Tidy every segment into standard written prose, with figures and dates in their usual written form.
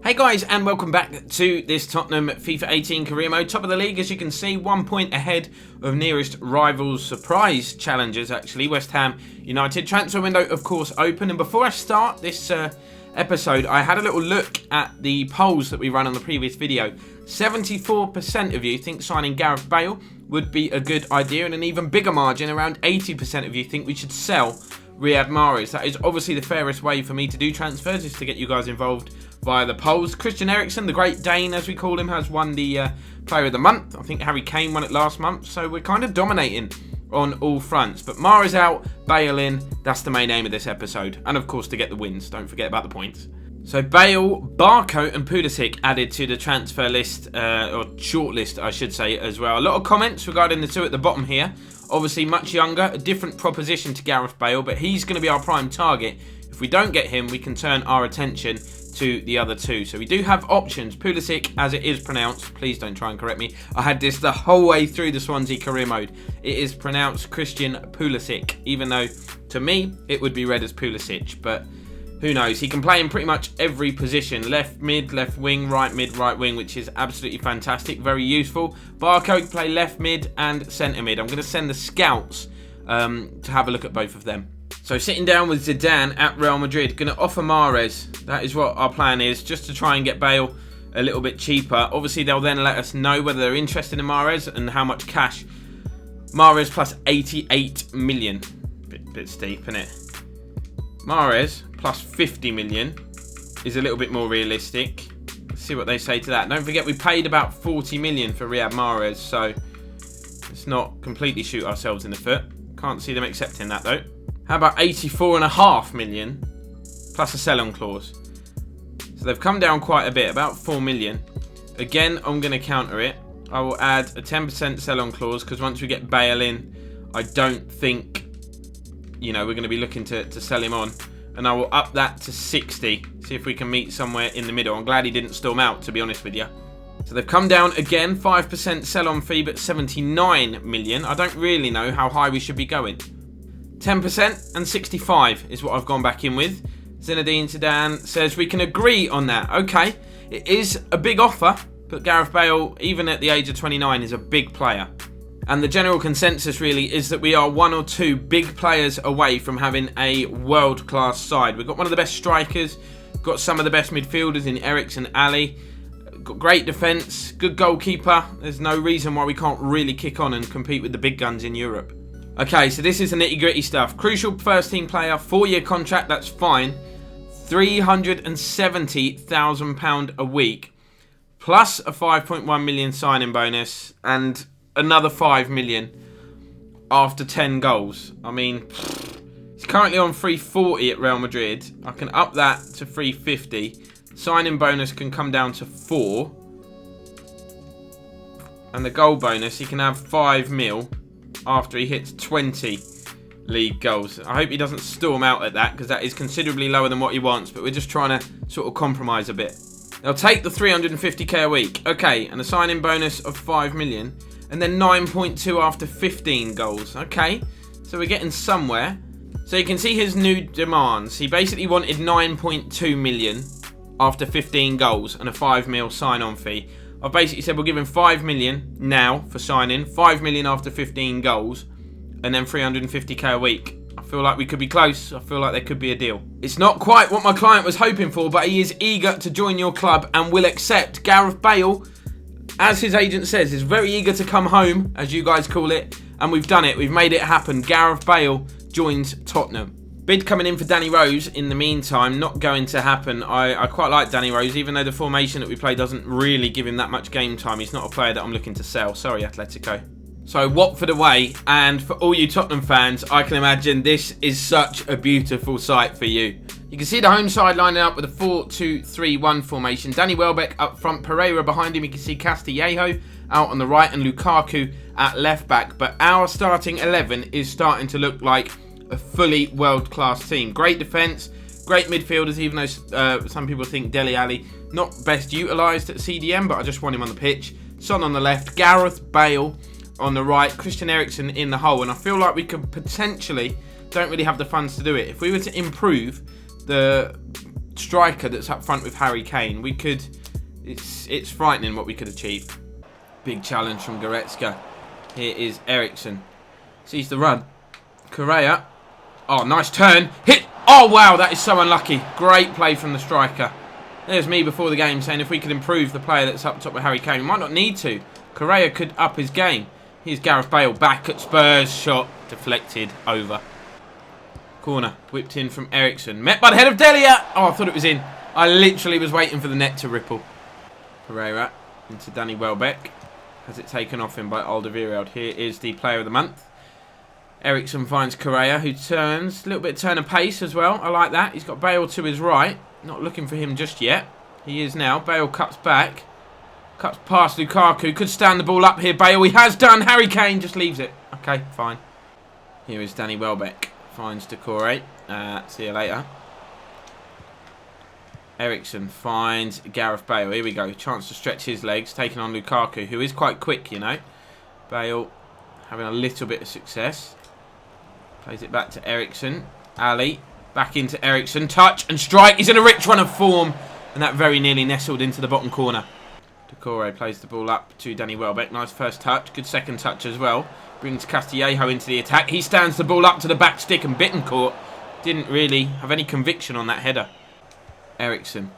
Hey guys, and welcome back to this Tottenham FIFA 18 career mode. Top of the league, as you can see, 1 point ahead of nearest rivals. Surprise challengers, actually. West Ham United. Transfer window, of course, open. And before I start this episode, I had a little look at the polls that we ran on the previous video. 74% of you think signing Gareth Bale would be a good idea, and an even bigger margin, around 80% of you think we should sell Riyad Mahrez. That is obviously the fairest way for me to do transfers, is to get you guys involved via the polls. Christian Eriksen, the Great Dane as we call him, has won the Player of the Month. I think Harry Kane won it last month, so we're kind of dominating on all fronts. But Mahrez out, Bale in, that's the main aim of this episode. And of course to get the wins, don't forget about the points. So Bale, Barco and Pulisic added to the transfer list, or short list I should say as well. A lot of comments regarding the two at the bottom here. Obviously much younger, a different proposition to Gareth Bale, but he's going to be our prime target. If we don't get him, we can turn our attention to the other two. So we do have options. Pulisic, as it is pronounced, please don't try and correct me. I had this the whole way through the Swansea career mode. It is pronounced Christian Pulisic, even though to me it would be read as Pulisic, but who knows? He can play in pretty much every position. Left mid, left wing, right mid, right wing, which is absolutely fantastic. Very useful. Barco can play left mid and centre mid. I'm going to send the scouts to have a look at both of them. So sitting down with Zidane at Real Madrid, going to offer Mahrez. That is what our plan is, just to try and get Bale a little bit cheaper. Obviously, they'll then let us know whether they're interested in Mahrez and how much cash. Mahrez plus 88 million. Bit steep, isn't it? Mahrez plus 50 million is a little bit more realistic. Let's see what they say to that. Don't forget, we paid about 40 million for Riyad Mahrez, so let's not completely shoot ourselves in the foot. Can't see them accepting that though. How about 84.5 million plus a sell-on clause? So they've come down quite a bit, about 4 million. Again, I'm going to counter it. I will add a 10% sell-on clause, because once we get Bale in, I don't think, we're going to be looking to sell him on. And I will up that to 60. See if we can meet somewhere in the middle. I'm glad he didn't storm out, to be honest with you. So they've come down again, 5% sell-on fee, but 79 million. I don't really know how high we should be going. 10% and 65 is what I've gone back in with. Zinedine Zidane says we can agree on that. Okay, it is a big offer, but Gareth Bale, even at the age of 29, is a big player. And the general consensus really is that we are one or two big players away from having a world-class side. We've got one of the best strikers, got some of the best midfielders in Eriksen and Ali, got great defence, good goalkeeper. There's no reason why we can't really kick on and compete with the big guns in Europe. Okay, so this is the nitty-gritty stuff. Crucial first-team player, 4-year contract, that's fine. £370,000 a week, plus a 5.1 million signing bonus, and another 5 million after 10 goals. I mean, he's currently on 340 at Real Madrid. I can up that to 350. Signing bonus can come down to 4. And the goal bonus, he can have 5 mil after he hits 20 league goals. I hope he doesn't storm out at that, because that is considerably lower than what he wants, but we're just trying to sort of compromise a bit. They'll take the 350k a week. Okay, and a signing bonus of 5 million. And then 9.2 after 15 goals. Okay, so we're getting somewhere. So you can see his new demands. He basically wanted 9.2 million after 15 goals and a 5 mil sign-on fee. I've basically said we'll give him 5 million now for signing, 5 million after 15 goals, and then 350k a week. I feel like we could be close. I feel like there could be a deal. It's not quite what my client was hoping for, but he is eager to join your club and will accept. Gareth Bale, as his agent says, is very eager to come home, as you guys call it, and we've done it. We've made it happen. Gareth Bale joins Tottenham. Bid coming in for Danny Rose in the meantime, not going to happen. I quite like Danny Rose, even though the formation that we play doesn't really give him that much game time. He's not a player that I'm looking to sell. Sorry, Atletico. So Watford away, and for all you Tottenham fans, I can imagine this is such a beautiful sight for you. You can see the home side lining up with a 4-2-3-1 formation. Danny Welbeck up front, Pereira behind him. You can see Castillejo out on the right and Lukaku at left back. But our starting 11 is starting to look like a fully world-class team. Great defence, great midfielders, even though some people think Dele Alli not best utilised at CDM, but I just want him on the pitch. Son on the left, Gareth Bale on the right, Christian Eriksen in the hole, and I feel like we could potentially, don't really have the funds to do it. If we were to improve the striker that's up front with Harry Kane, we could... It's frightening what we could achieve. Big challenge from Goretzka. Here is Eriksen. Sees the run. Correa. Oh, nice turn. Hit. Oh, wow, that is so unlucky. Great play from the striker. There's me before the game saying if we could improve the player that's up top with Harry Kane, we might not need to. Correa could up his game. Here's Gareth Bale back at Spurs. Shot deflected over. Corner whipped in from Eriksen. Met by the head of Delia. Oh, I thought it was in. I literally was waiting for the net to ripple. Pereira into Danny Welbeck. Has it taken off him by Alderweireld. Here is the player of the month. Eriksen finds Correa, who turns. A little bit of turn of pace as well. I like that. He's got Bale to his right. Not looking for him just yet. He is now. Bale cuts back. Cuts past Lukaku. Could stand the ball up here. Bale, he has done. Harry Kane just leaves it. Okay, fine. Here is Danny Welbeck. Finds Decore. See you later. Eriksen finds Gareth Bale. Here we go. Chance to stretch his legs. Taking on Lukaku, who is quite quick, you know. Bale having a little bit of success. Plays it back to Eriksen. Ali. Back into Eriksen. Touch and strike. He's in a rich run of form. And that very nearly nestled into the bottom corner. Decore plays the ball up to Danny Welbeck. Nice first touch. Good second touch as well. Brings Castillejo into the attack. He stands the ball up to the back stick and Bittencourt didn't really have any conviction on that header. Eriksen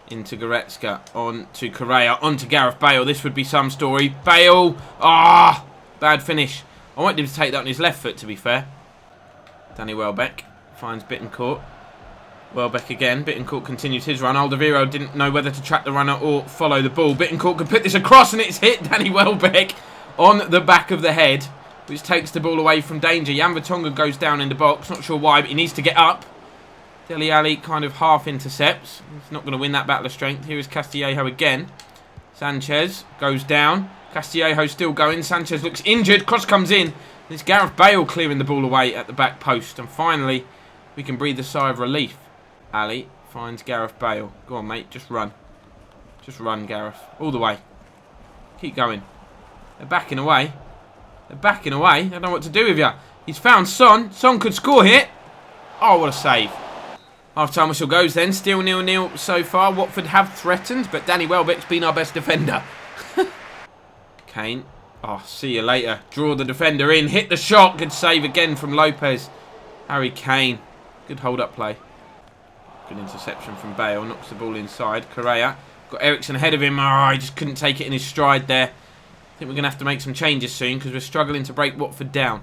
into Goretzka, on to Correa, on to Gareth Bale. This would be some story. Bale, bad finish. I wanted him to take that on his left foot, to be fair. Danny Welbeck finds Bittencourt. Welbeck again. Bittencourt continues his run. Alderweireld didn't know whether to track the runner or follow the ball. Bittencourt could put this across and it's hit Danny Welbeck on the back of the head, which takes the ball away from danger. Jan Vertonghen goes down in the box. Not sure why, but he needs to get up. Dele Alli kind of half intercepts. He's not going to win that battle of strength. Here is Castillejo again. Sanchez goes down. Castillejo still going. Sanchez looks injured. Cross comes in. It's Gareth Bale clearing the ball away at the back post. And finally, we can breathe a sigh of relief. Ali finds Gareth Bale. Go on, mate. Just run. Just run, Gareth. All the way. Keep going. They're backing away. They're backing away. I don't know what to do with you. He's found Son. Son could score here. Oh, what a save. Half-time whistle goes then. Still 0-0 so far. Watford have threatened, but Danny Welbeck's been our best defender. Kane. Oh, see you later. Draw the defender in. Hit the shot. Good save again from Lopez. Harry Kane. Good hold-up play. Good interception from Bale. Knocks the ball inside. Correa. Got Eriksen ahead of him. Oh, he just couldn't take it in his stride there. I think we're going to have to make some changes soon because we're struggling to break Watford down.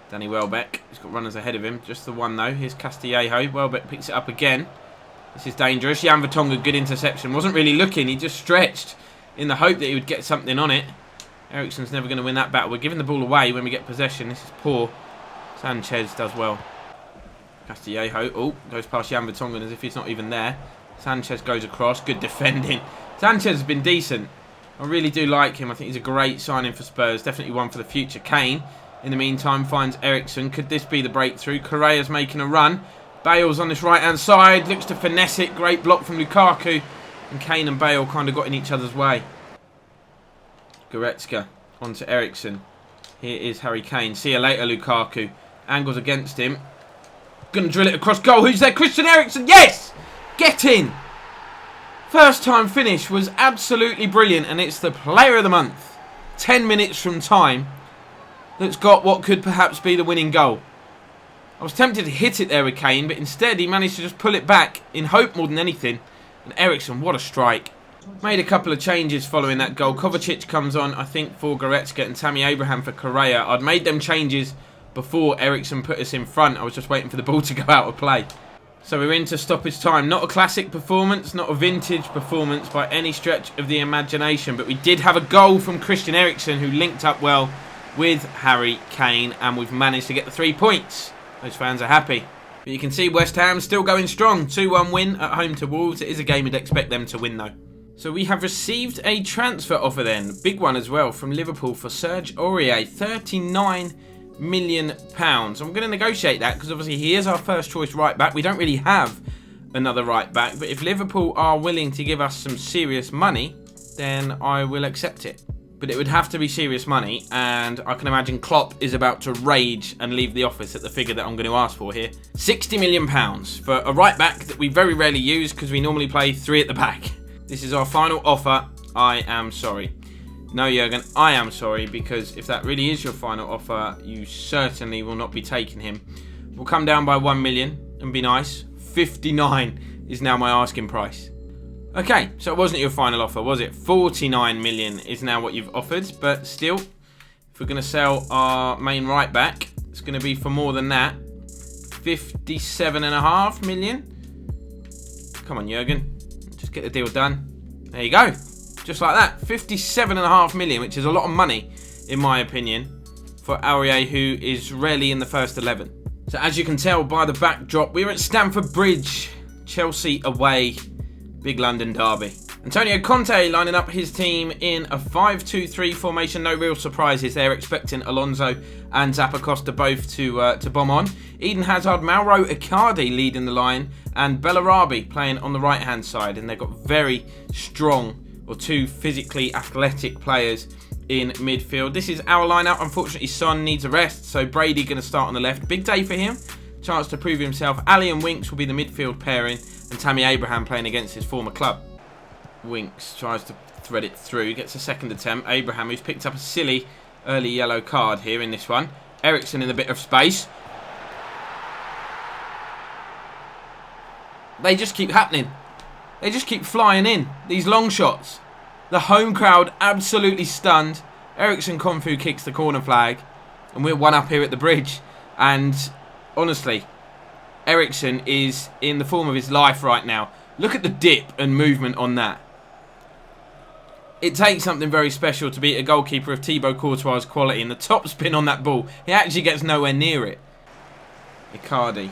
Danny Welbeck. He's got runners ahead of him. Just the one, though. Here's Castillejo. Welbeck picks it up again. This is dangerous. Jan Vertonghen, good interception. Wasn't really looking. He just stretched in the hope that he would get something on it. Eriksen's never going to win that battle. We're giving the ball away when we get possession. This is poor. Sanchez does well. Castillejo. Oh, goes past Jan Vertonghen as if he's not even there. Sanchez goes across. Good defending. Sanchez has been decent. I really do like him. I think he's a great signing for Spurs. Definitely one for the future. Kane, in the meantime, finds Eriksen. Could this be the breakthrough? Correa's making a run. Bale's on this right-hand side. Looks to finesse it. Great block from Lukaku. And Kane and Bale kind of got in each other's way. Goretzka onto Eriksen. Here is Harry Kane. See you later, Lukaku. Angles against him. Gonna drill it across goal. Who's there? Christian Eriksen. Yes! Get in! First time finish was absolutely brilliant, and it's the player of the month. 10 minutes from time that's got what could perhaps be the winning goal. I was tempted to hit it there with Kane, but instead he managed to just pull it back in hope more than anything. And Eriksen, what a strike. Made a couple of changes following that goal. Kovacic comes on, I think, for Goretzka and Tammy Abraham for Correa. I'd made them changes before Eriksen put us in front. I was just waiting for the ball to go out of play. So we're into stoppage time. Not a classic performance, not a vintage performance by any stretch of the imagination. But we did have a goal from Christian Eriksen, who linked up well with Harry Kane. And we've managed to get the 3 points. Those fans are happy. But you can see West Ham still going strong. 2-1 win at home to Wolves. It is a game you'd expect them to win, though. So we have received a transfer offer then. Big one as well from Liverpool for Serge Aurier. £39 million. I'm going to negotiate that because obviously he is our first choice right back. We don't really have another right back, but if Liverpool are willing to give us some serious money, then I will accept it. but it would have to be serious money, and I can imagine Klopp is about to rage and leave the office at the figure that I'm going to ask for here. £60 million for a right back that we very rarely use because we normally play 3 at the back. This is our final offer. I am sorry. No, Jurgen, I am sorry, because if that really is your final offer, you certainly will not be taking him. We'll come down by 1 million and be nice. 59 is now my asking price. Okay, so it wasn't your final offer, was it? 49 million is now what you've offered, but still, if we're going to sell our main right back, it's going to be for more than that. 57.5 million. Come on, Jurgen, just get the deal done. There you go, just like that. 57.5 million, which is a lot of money, in my opinion, for Aurier, who is rarely in the first 11. So as you can tell by the backdrop, we're at Stamford Bridge, Chelsea away. Big London derby. Antonio Conte lining up his team in a 5-2-3 formation. No real surprises there. Expecting Alonso and Zappacosta both to bomb on. Eden Hazard, Mauro Icardi leading the line, and Bellarabi playing on the right hand side. And they've got very strong, or 2 physically athletic players in midfield. This is our lineup. Unfortunately, Son needs a rest, so Brady going to start on the left. Big day for him. Chance to prove himself. Ali and Winks will be the midfield pairing, and Tammy Abraham playing against his former club. Winks tries to thread it through, gets a second attempt. Abraham, who's picked up a silly early yellow card here in this one. Eriksen in a bit of space. They just keep happening. They just keep flying in, these long shots. The home crowd absolutely stunned. Eriksen Konfu kicks the corner flag, and we're 1 up here at the bridge. And honestly, Eriksen is in the form of his life right now. Look at the dip and movement on that. It takes something very special to beat a goalkeeper of Thibaut Courtois' quality, and the top spin on that ball, he actually gets nowhere near it. Icardi.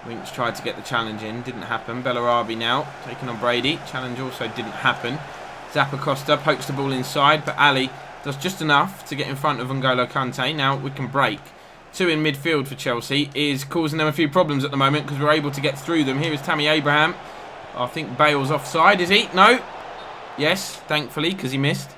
Winks tried to get the challenge in, didn't happen. Bellarabi now taking on Brady. Challenge also didn't happen. Zappacosta pokes the ball inside, but Ali does just enough to get in front of N'Golo Kante. Now we can break. 2 in midfield for Chelsea is causing them a few problems at the moment because we're able to get through them. Here is Tammy Abraham. I think Bale's offside, is he? No. Yes, thankfully, because he missed.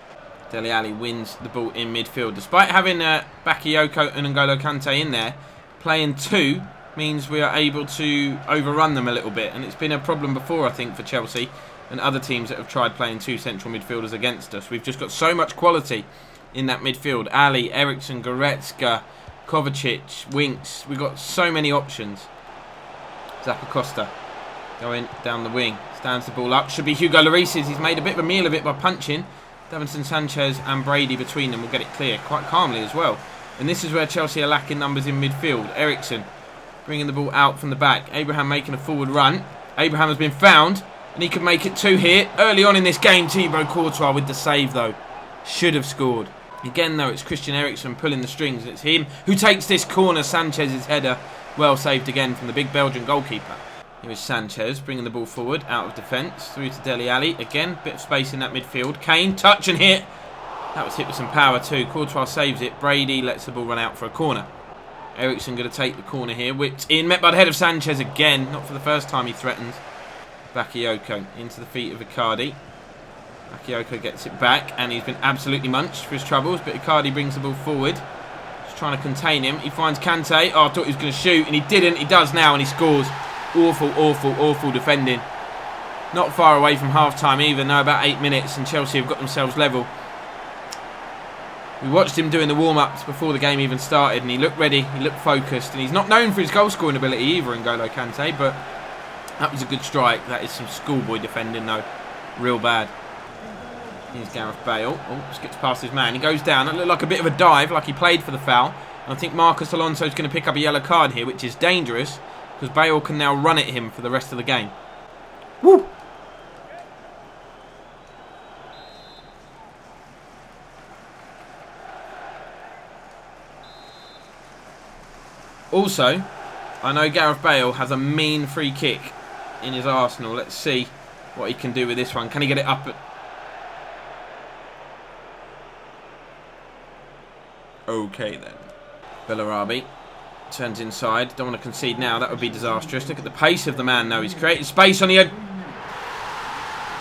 Dele Alli wins the ball in midfield. Despite having Bakayoko and N'Golo Kante in there, playing 2 means we are able to overrun them a little bit. And it's been a problem before, I think, for Chelsea and other teams that have tried playing 2 central midfielders against us. We've just got so much quality in that midfield. Ali, Eriksen, Goretzka, Kovacic, Winks. We've got so many options. Zappacosta going down the wing. Stands the ball up. Should be Hugo Lloris's. He's made a bit of a meal of it by punching. Davinson Sanchez and Brady between them will get it clear quite calmly as well. And this is where Chelsea are lacking numbers in midfield. Eriksen bringing the ball out from the back. Abraham making a forward run. Abraham has been found, and he could make it 2 here. Early on in this game, Thibaut Courtois with the save though. Should have scored. Again, though, it's Christian Eriksen pulling the strings. It's him who takes this corner. Sanchez's header. Well saved again from the big Belgian goalkeeper. Here is Sanchez bringing the ball forward out of defence. Through to Dele Alli. Again, bit of space in that midfield. Kane, touch and hit. That was hit with some power too. Courtois saves it. Brady lets the ball run out for a corner. Eriksen going to take the corner here. Whipped in. Met by the head of Sanchez again. Not for the first time he threatens. Bakayoko into the feet of Icardi. Bakayoko gets it back, and he's been absolutely munched for his troubles, but Icardi brings the ball forward. Just trying to contain him. He finds Kante. Oh, I thought he was going to shoot, and he didn't. He does now, and he scores. Awful, awful, awful defending. Not far away from half-time either. Now about 8 minutes, and Chelsea have got themselves level. We watched him doing the warm-ups before the game even started, and he looked ready, he looked focused, and he's not known for his goal-scoring ability either, N'Golo Kante, but that was a good strike. That is some schoolboy defending, though. Real bad. Here's Gareth Bale. Oh, skips past his man. He goes down. It looked like a bit of a dive, like he played for the foul. And I think Marcus Alonso is going to pick up a yellow card here, which is dangerous, because Bale can now run at him for the rest of the game. Woo! Also, I know Gareth Bale has a mean free kick in his arsenal. Let's see what he can do with this one. Can he get it up? Okay then. Bellarabi turns inside. Don't want to concede now. That would be disastrous. Look at the pace of the man though. He's created space on the edge.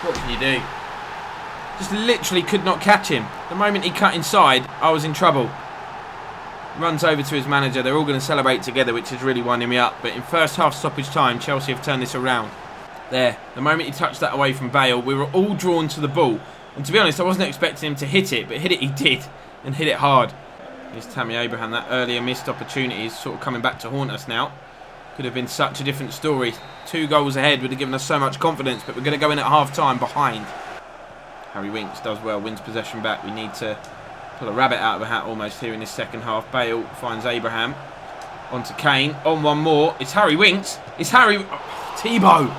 What can you do? Just literally could not catch him. The moment he cut inside, I was in trouble. Runs over to his manager. They're all going to celebrate together, which is really winding me up. But in first half stoppage time, Chelsea have turned this around. There, the moment he touched that away from Bale, we were all drawn to the ball. And to be honest, I wasn't expecting him to hit it, but hit it he did, and hit it hard. Here's Tammy Abraham. That earlier missed opportunity is sort of coming back to haunt us now. Could have been such a different story. 2 goals ahead would have given us so much confidence, but we're going to go in at half-time behind. Harry Winks does well, wins possession back. We need to pull a rabbit out of a hat almost here in this second half. Bale finds Abraham. On to Kane. On one more. It's Harry Winks. It's Harry... Oh, Thibaut.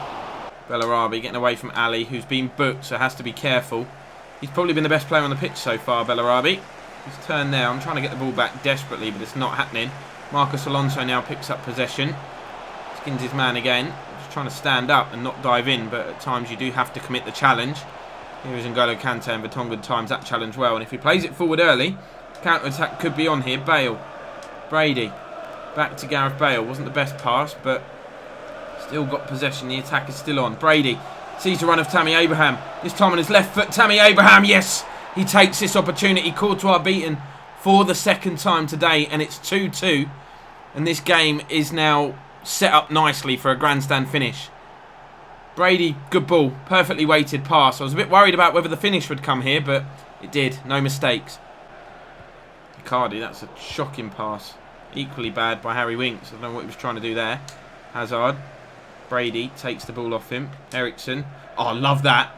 Bellarabi getting away from Ali, who's been booked, so has to be careful. He's probably been the best player on the pitch so far, Bellarabi. He's turned there. I'm trying to get the ball back desperately, but it's not happening. Marcus Alonso now picks up possession. Skins his man again. Just trying to stand up and not dive in, but at times you do have to commit the challenge. Here is N'Golo Kante, and Vertonghen times that challenge well. And if he plays it forward early, counter-attack could be on here. Bale. Brady. Back to Gareth Bale. Wasn't the best pass, but still got possession. The attack is still on. Brady sees the run of Tammy Abraham. This time on his left foot. Tammy Abraham, yes! He takes this opportunity. Courtois beaten for the second time today, and it's 2-2. And this game is now set up nicely for a grandstand finish. Brady, good ball. Perfectly weighted pass. I was a bit worried about whether the finish would come here, but it did. No mistakes. Icardi, that's a shocking pass. Equally bad by Harry Winks. I don't know what he was trying to do there. Hazard. Brady takes the ball off him. Ericsson. Oh, I love that.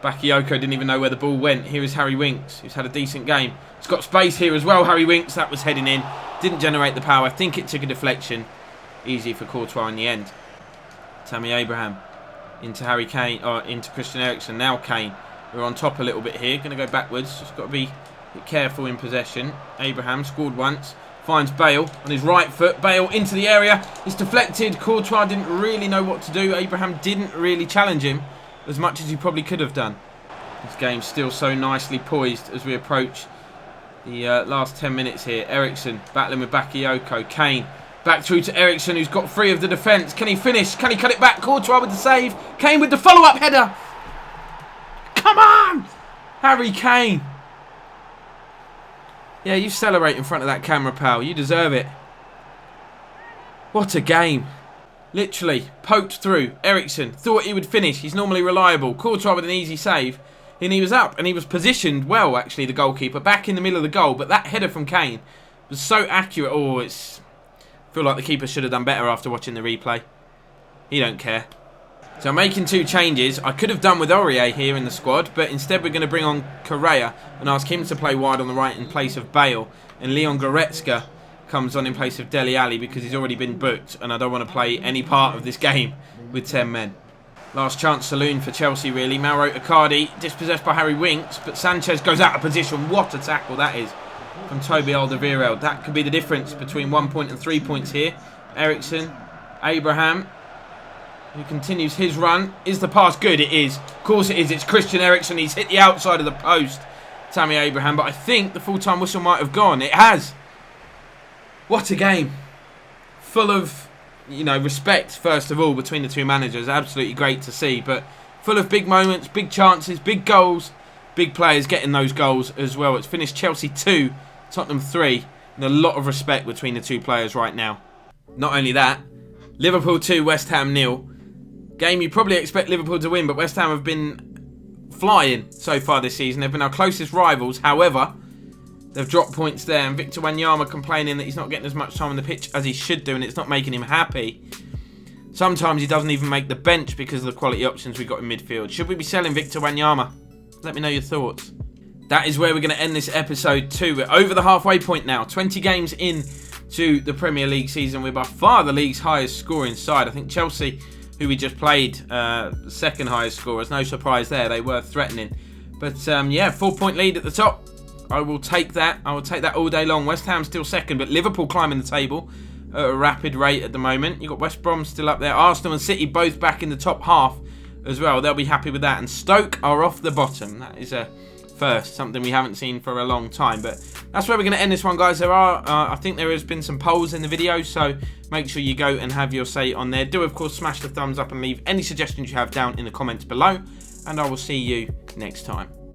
Bakayoko didn't even know where the ball went. Here is Harry Winks, who's had a decent game. He's got space here as well, Harry Winks. That was heading in. Didn't generate the power. I think it took a deflection. Easy for Courtois in the end. Tammy Abraham. Into Harry Kane, or into Christian Eriksen. Now Kane. We're on top a little bit here. Going to go backwards. Just got to be a bit careful in possession. Abraham scored once. Finds Bale on his right foot. Bale into the area. It's deflected. Courtois didn't really know what to do. Abraham didn't really challenge him as much as he probably could have done. This game's still so nicely poised as we approach the last 10 minutes here. Eriksen battling with Bakayoko. Kane back through to Eriksen, who's got free of the defence. Can he finish? Can he cut it back? Courtois with the save. Kane with the follow-up header. Come on! Harry Kane. Yeah, you celebrate in front of that camera, pal. You deserve it. What a game. Literally, poked through. Eriksen thought he would finish. He's normally reliable. Courtois with an easy save. And he was up. And he was positioned well, actually, the goalkeeper. Back in the middle of the goal. But that header from Kane was so accurate. Oh, it's... I feel like the keeper should have done better after watching the replay. He don't care. So I'm making 2 changes. I could have done with Aurier here in the squad. But instead we're going to bring on Correa and ask him to play wide on the right in place of Bale. And Leon Goretzka comes on in place of Dele Alli because he's already been booked. And I don't want to play any part of this game with 10 men. Last chance saloon for Chelsea, really. Mauro Icardi dispossessed by Harry Winks. But Sanchez goes out of position. What a tackle that is from Toby Alderweireld. That could be the difference between 1 point and 3 points here. Eriksen, Abraham, who continues his run. Is the pass good? It is. Of course it is. It's Christian Eriksen. He's hit the outside of the post. Tammy Abraham. But I think the full-time whistle might have gone. It has. What a game. Full of, you know, respect, first of all, between the 2 managers. Absolutely great to see. But full of big moments, big chances, big goals. Big players getting those goals as well. It's finished Chelsea 2, Tottenham 3. And a lot of respect between the 2 players right now. Not only that, Liverpool 2, West Ham 0. Game you probably expect Liverpool to win, but West Ham have been flying so far this season. They've been our closest rivals. However, they've dropped points there. And Victor Wanyama complaining that he's not getting as much time on the pitch as he should do, and it's not making him happy. Sometimes he doesn't even make the bench because of the quality options we've got in midfield. Should we be selling Victor Wanyama? Let me know your thoughts. That is where we're going to end this episode 2. We're over the halfway point now. 20 games in to the Premier League season. We're by far the league's highest scoring side. I think Chelsea, who we just played, second highest scorers. No surprise there. They were threatening. But yeah, 4-point lead at the top. I will take that. I will take that all day long. West Ham still second, but Liverpool climbing the table at a rapid rate at the moment. You've got West Brom still up there. Arsenal and City both back in the top half as well. They'll be happy with that. And Stoke are off the bottom. That is a first, something we haven't seen for a long time. But that's where we're going to end this one, guys. There are, I think there has been some polls in the video, so make sure you go and have your say on there. Do, of course, smash the thumbs up and leave any suggestions you have down in the comments below. And I will see you next time.